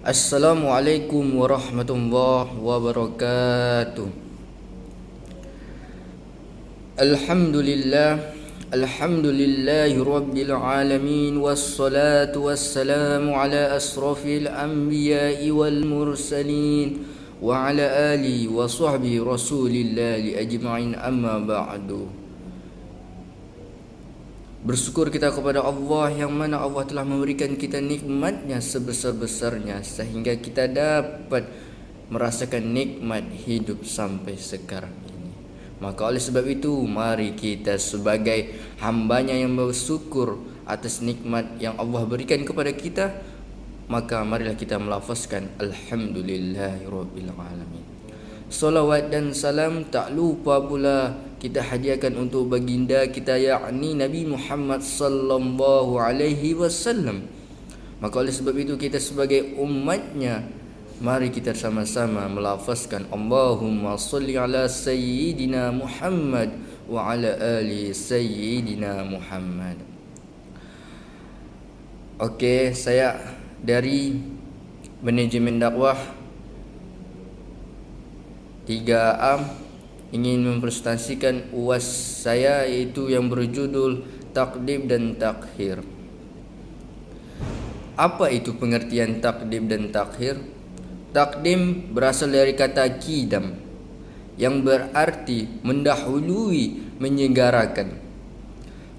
Assalamualaikum warahmatullahi wabarakatuh. Alhamdulillahi rabbil alamin, wassalatu wassalamu ala asrafil anbiya'i wal mursalin wa ala alihi wa sahbihi rasulillahi ajma'in, amma ba'du. Bersyukur kita kepada Allah yang mana Allah telah memberikan kita nikmatnya sebesar-besarnya sehingga kita dapat merasakan nikmat hidup sampai sekarang ini. Maka oleh sebab itu, mari kita sebagai hambanya yang bersyukur atas nikmat yang Allah berikan kepada kita, maka marilah kita melafazkan Alhamdulillahirabbil alamin. Salawat dan salam tak lupa pula kita hadiahkan untuk baginda kita, yakni Nabi Muhammad sallallahu alaihi wasallam. Maka oleh sebab itu, kita sebagai umatnya, mari kita sama-sama melafazkan Allahumma salli ala sayyidina Muhammad wa ala ali sayyidina Muhammad. Okey, saya dari manajemen dakwah 3A ingin mempresentasikan UAS saya, iaitu yang berjudul Takdim dan Takhir. Apa itu pengertian takdim dan takhir? Takdim berasal dari kata kidam yang berarti mendahului, menyegarakan.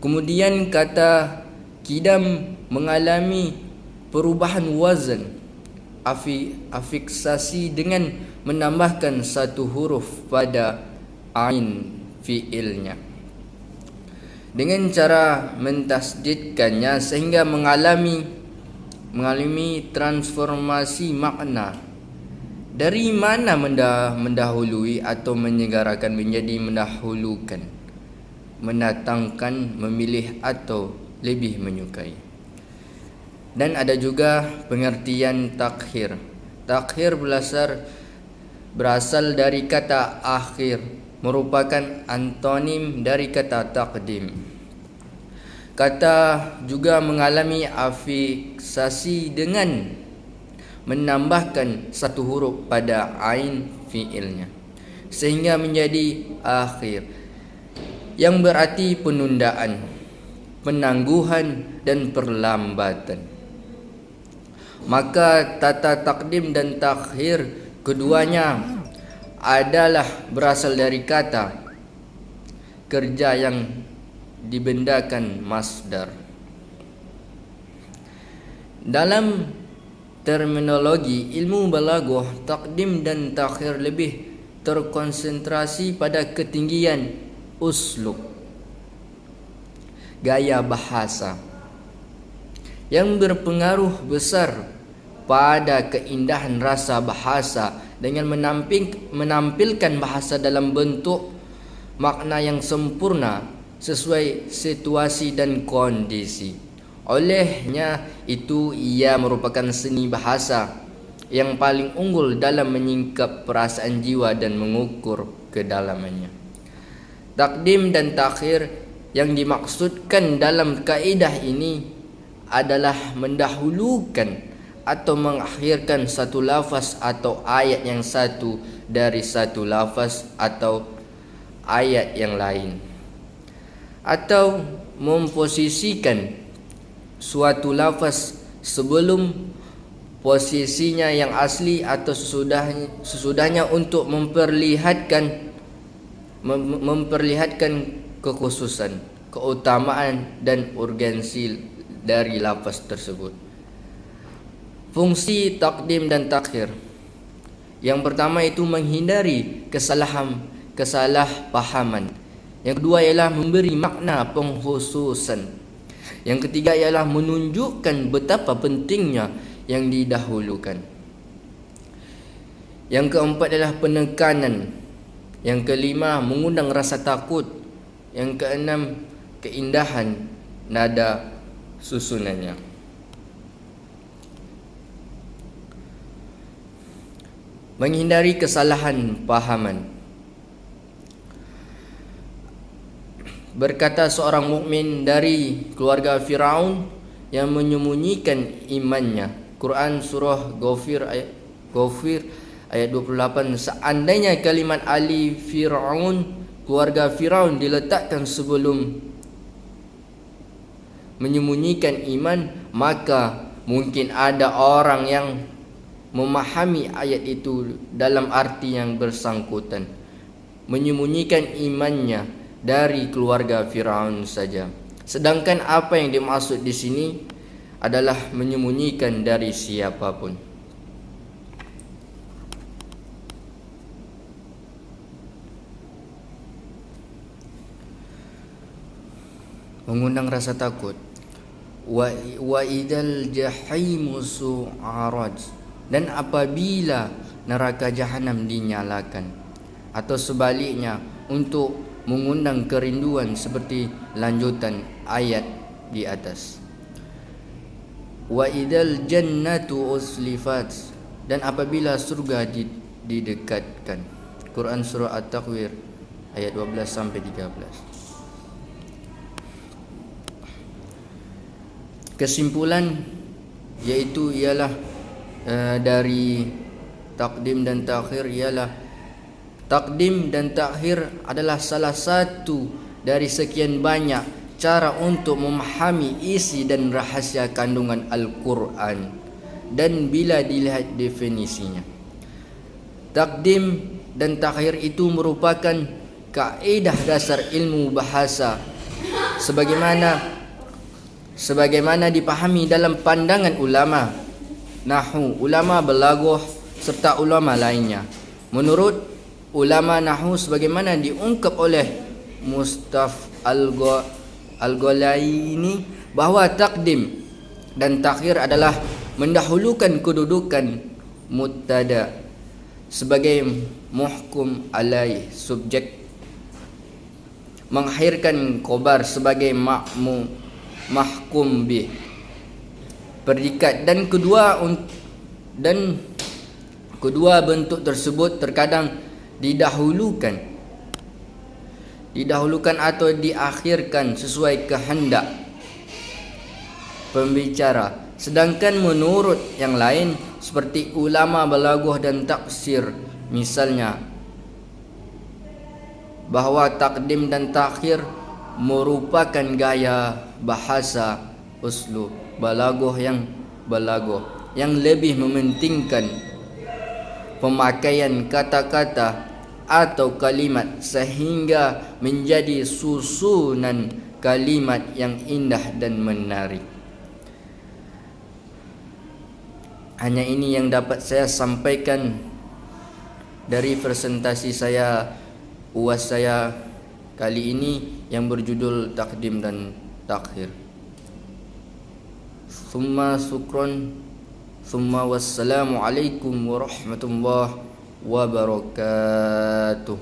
Kemudian kata kidam mengalami perubahan wazan, afiksasi dengan menambahkan satu huruf pada ain fi'ilnya dengan cara mentasdidkannya sehingga mengalami transformasi makna. Dari mana mendahului atau menyegarakan menjadi mendahulukan, mendatangkan, memilih atau lebih menyukai. Dan ada juga pengertian takhir. Takhir berasal dari kata akhir, merupakan antonim dari kata takdim. Kata juga mengalami afiksasi dengan menambahkan satu huruf pada ain fi'ilnya sehingga menjadi akhir, yang berarti penundaan, penangguhan dan perlambatan. Maka tata takdim dan takhir keduanya adalah berasal dari kata kerja yang dibendakan masdar. Dalam terminologi ilmu balaghah, takdim dan takhir lebih terkonsentrasi pada ketinggian uslub, gaya bahasa, yang berpengaruh besar pada keindahan rasa bahasa dengan menampilkan bahasa dalam bentuk makna yang sempurna sesuai situasi dan kondisi. Olehnya itu, ia merupakan seni bahasa yang paling unggul dalam menyingkap perasaan jiwa dan mengukur kedalamannya. Takdim dan takhir yang dimaksudkan dalam kaedah ini adalah mendahulukan atau mengakhirkan satu lafaz atau ayat yang satu dari satu lafaz atau ayat yang lain, atau memposisikan suatu lafaz sebelum posisinya yang asli atau sesudahnya untuk memperlihatkan kekhususan, keutamaan dan urgensi dari lafaz tersebut. Fungsi takdim dan takhir yang pertama itu menghindari kesalahpahaman. Yang kedua ialah memberi makna pengkhususan. Yang ketiga ialah menunjukkan betapa pentingnya yang didahulukan. Yang keempat adalah penekanan. Yang kelima mengundang rasa takut. Yang keenam keindahan nada susunannya. Menghindari kesalahan pahaman. Berkata seorang mukmin dari keluarga Firaun yang menyembunyikan imannya Quran surah Ghafir ayat 28, seandainya kalimat Ali Fir'aun, keluarga Firaun, diletakkan sebelum menyembunyikan iman, maka mungkin ada orang yang memahami ayat itu dalam arti yang bersangkutan, menyembunyikan imannya dari keluarga Firaun saja. Sedangkan apa yang dimaksud di sini adalah menyembunyikan dari siapapun. Mengundang rasa takut. Wa idal jahimu su'arat, dan apabila neraka jahanam dinyalakan, atau sebaliknya untuk mengundang kerinduan seperti lanjutan ayat di atas. Wa idal jannatu uslifat, dan apabila surga didekatkan. Quran surah At-Takwir ayat 12 sampai 13. Kesimpulan yaitu ialah dari takdim dan takhir, ialah takdim dan takhir adalah salah satu dari sekian banyak cara untuk memahami isi dan rahasia kandungan Al-Quran. Dan bila dilihat definisinya, takdim dan takhir itu merupakan kaedah dasar ilmu bahasa sebagaimana dipahami dalam pandangan ulama nahwu, ulama balaghah serta ulama lainnya. Menurut ulama nahwu, sebagaimana diungkap oleh Mustaf Al-Ghalaini, bahawa takdim dan takhir adalah mendahulukan kedudukan mubtada sebagai muhkum alaih subjek, mengakhirkan khobar sebagai mahkum bih predikat, dan kedua bentuk tersebut terkadang didahulukan atau diakhirkan sesuai kehendak pembicara. Sedangkan menurut yang lain seperti ulama balaghah dan tafsir misalnya, bahawa takdim dan takhir merupakan gaya bahasa uslub balaghah yang lebih mementingkan pemakaian kata-kata atau kalimat sehingga menjadi susunan kalimat yang indah dan menarik. Hanya ini yang dapat saya sampaikan dari presentasi saya, UAS saya kali ini yang berjudul takdim dan takhir. Summa syukron, summa wassalamu alaikum warahmatullahi wabarakatuh.